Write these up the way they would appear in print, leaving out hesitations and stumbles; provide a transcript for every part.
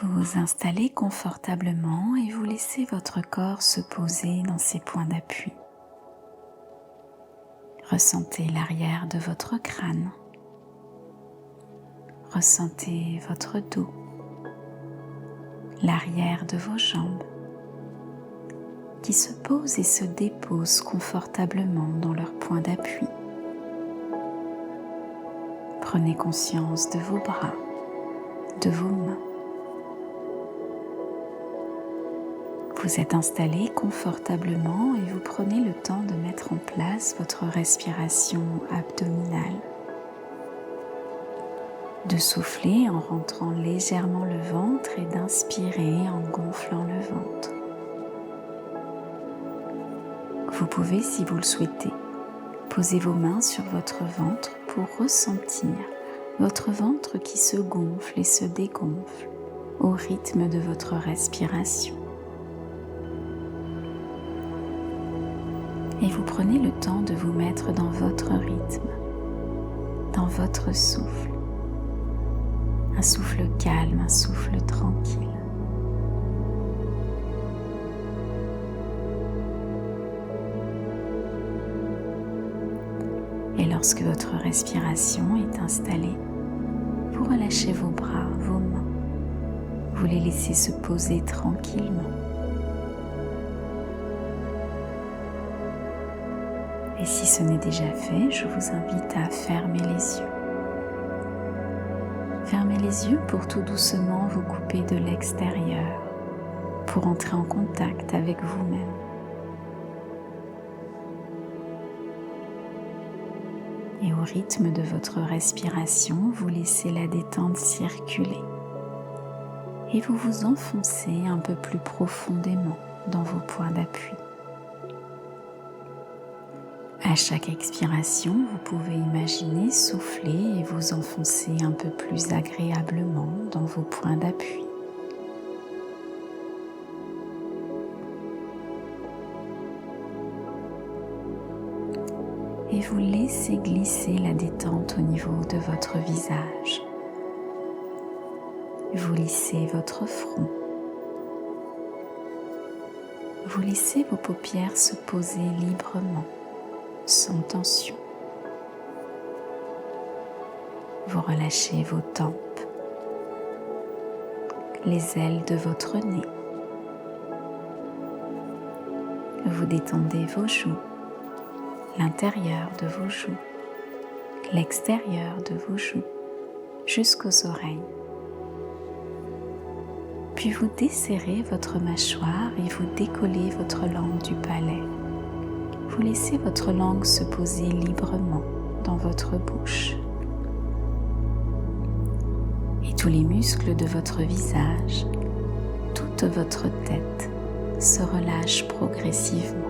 Vous vous installez confortablement et vous laissez votre corps se poser dans ses points d'appui. Ressentez l'arrière de votre crâne. Ressentez votre dos, l'arrière de vos jambes qui se posent et se déposent confortablement dans leurs points d'appui. Prenez conscience de vos bras, de vos mains. Vous êtes installé confortablement et vous prenez le temps de mettre en place votre respiration abdominale. De souffler en rentrant légèrement le ventre et d'inspirer en gonflant le ventre. Vous pouvez, si vous le souhaitez, poser vos mains sur votre ventre pour ressentir votre ventre qui se gonfle et se dégonfle au rythme de votre respiration. Et vous prenez le temps de vous mettre dans votre rythme, dans votre souffle. Un souffle calme, un souffle tranquille. Et lorsque votre respiration est installée, vous relâchez vos bras, vos mains. Vous les laissez se poser tranquillement. Et si ce n'est déjà fait, je vous invite à fermer les yeux. Fermez les yeux pour tout doucement vous couper de l'extérieur, pour entrer en contact avec vous-même. Et au rythme de votre respiration, vous laissez la détente circuler. Et vous vous enfoncez un peu plus profondément dans vos points d'appui. À chaque expiration, vous pouvez imaginer souffler et vous enfoncer un peu plus agréablement dans vos points d'appui. Et vous laissez glisser la détente au niveau de votre visage. Vous lissez votre front. Vous laissez vos paupières se poser librement, sans tension. Vous relâchez vos tempes, les ailes de votre nez. Vous détendez vos joues, l'intérieur de vos joues, l'extérieur de vos joues, jusqu'aux oreilles. Puis vous desserrez votre mâchoire et vous décollez votre langue du palais. Vous laissez votre langue se poser librement dans votre bouche. Et tous les muscles de votre visage, toute votre tête se relâchent progressivement.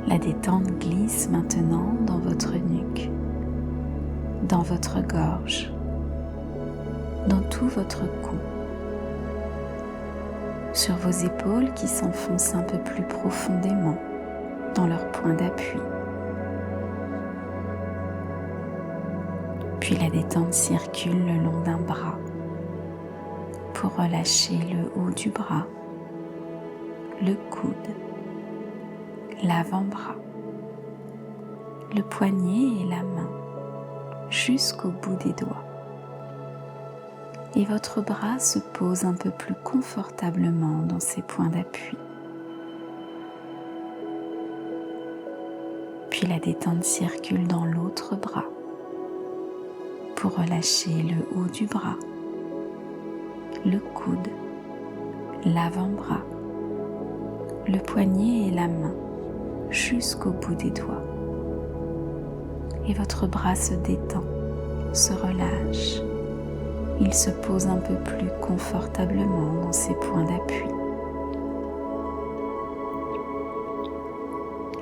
La détente glisse maintenant dans votre nuque, dans votre gorge, dans tout votre cou, sur vos épaules qui s'enfoncent un peu plus profondément dans leur point d'appui. Puis la détente circule le long d'un bras pour relâcher le haut du bras, le coude, l'avant-bras, le poignet et la main jusqu'au bout des doigts. Et votre bras se pose un peu plus confortablement dans ses points d'appui. Puis la détente circule dans l'autre bras pour relâcher le haut du bras, le coude, l'avant-bras, le poignet et la main jusqu'au bout des doigts. Et votre bras se détend, se relâche. Il se pose un peu plus confortablement dans ses points d'appui.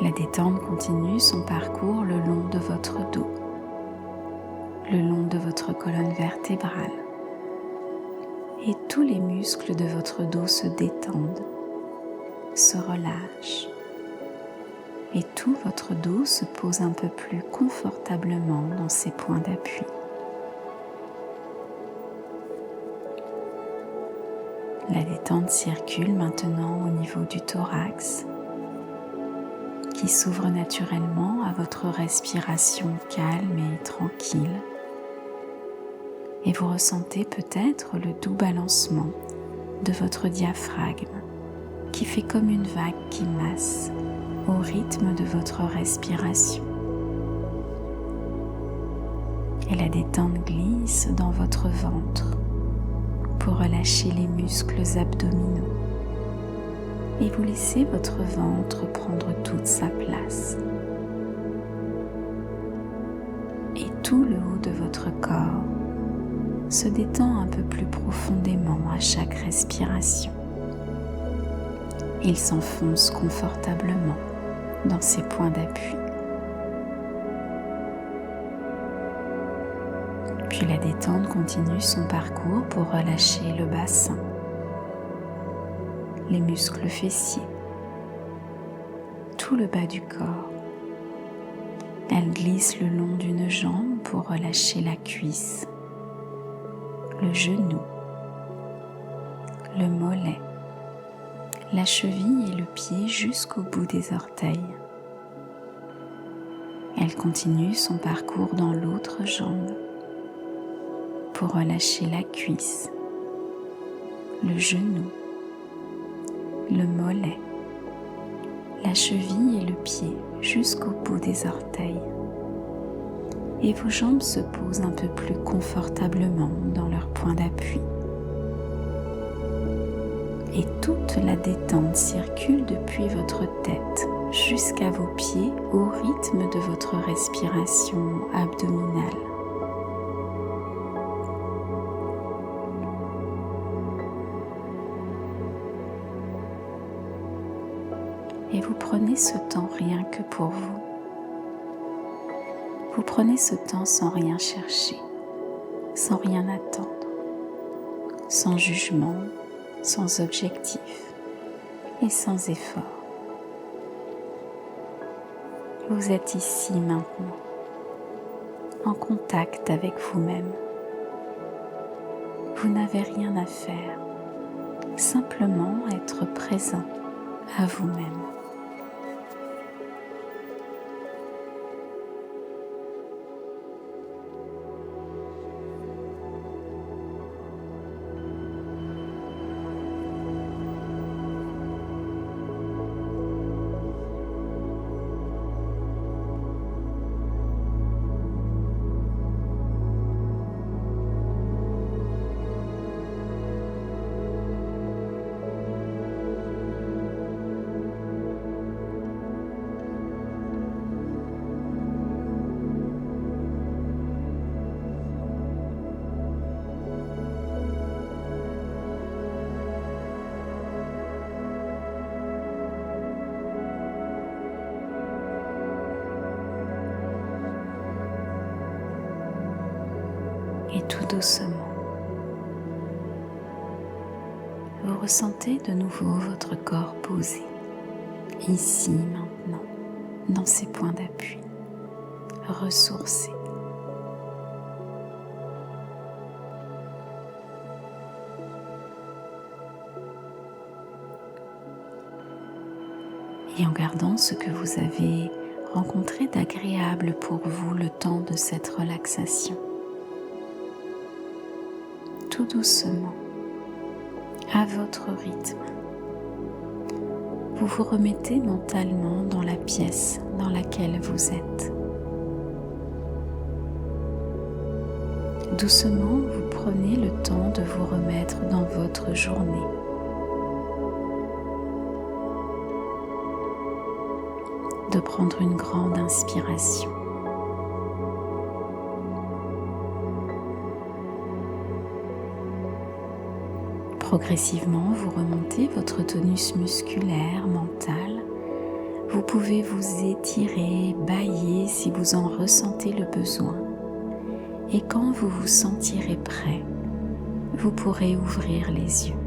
La détente continue son parcours le long de votre dos, le long de votre colonne vertébrale. Et tous les muscles de votre dos se détendent, se relâchent. Et tout votre dos se pose un peu plus confortablement dans ses points d'appui. La détente circule maintenant au niveau du thorax, qui s'ouvre naturellement à votre respiration calme et tranquille. Et vous ressentez peut-être le doux balancement de votre diaphragme qui fait comme une vague qui masse au rythme de votre respiration. Et la détente glisse dans votre ventre pour relâcher les muscles abdominaux et vous laissez votre ventre prendre toute sa place. Et tout le haut de votre corps se détend un peu plus profondément à chaque respiration. Il s'enfonce confortablement dans ses points d'appui. Puis la détente continue son parcours pour relâcher le bassin, les muscles fessiers, tout le bas du corps. Elle glisse le long d'une jambe pour relâcher la cuisse, le genou, le mollet, la cheville et le pied jusqu'au bout des orteils. Elle continue son parcours dans l'autre jambe pour relâcher la cuisse, le genou, le mollet, la cheville et le pied jusqu'au bout des orteils. Et vos jambes se posent un peu plus confortablement dans leur point d'appui. Et toute la détente circule depuis votre tête jusqu'à vos pieds au rythme de votre respiration abdominale. Et vous prenez ce temps rien que pour vous. Vous prenez ce temps sans rien chercher, sans rien attendre, sans jugement, sans objectif et sans effort. Vous êtes ici maintenant, en contact avec vous-même. Vous n'avez rien à faire, simplement être présent à vous-même. Et tout doucement, vous ressentez de nouveau votre corps posé, ici maintenant, dans ses points d'appui, ressourcé. Et en gardant ce que vous avez rencontré d'agréable pour vous le temps de cette relaxation, tout doucement, à votre rythme, vous vous remettez mentalement dans la pièce dans laquelle vous êtes. Doucement, vous prenez le temps de vous remettre dans votre journée. De prendre une grande inspiration. Progressivement, vous remontez votre tonus musculaire, mental. Vous pouvez vous étirer, bâiller si vous en ressentez le besoin. Et quand vous vous sentirez prêt, vous pourrez ouvrir les yeux.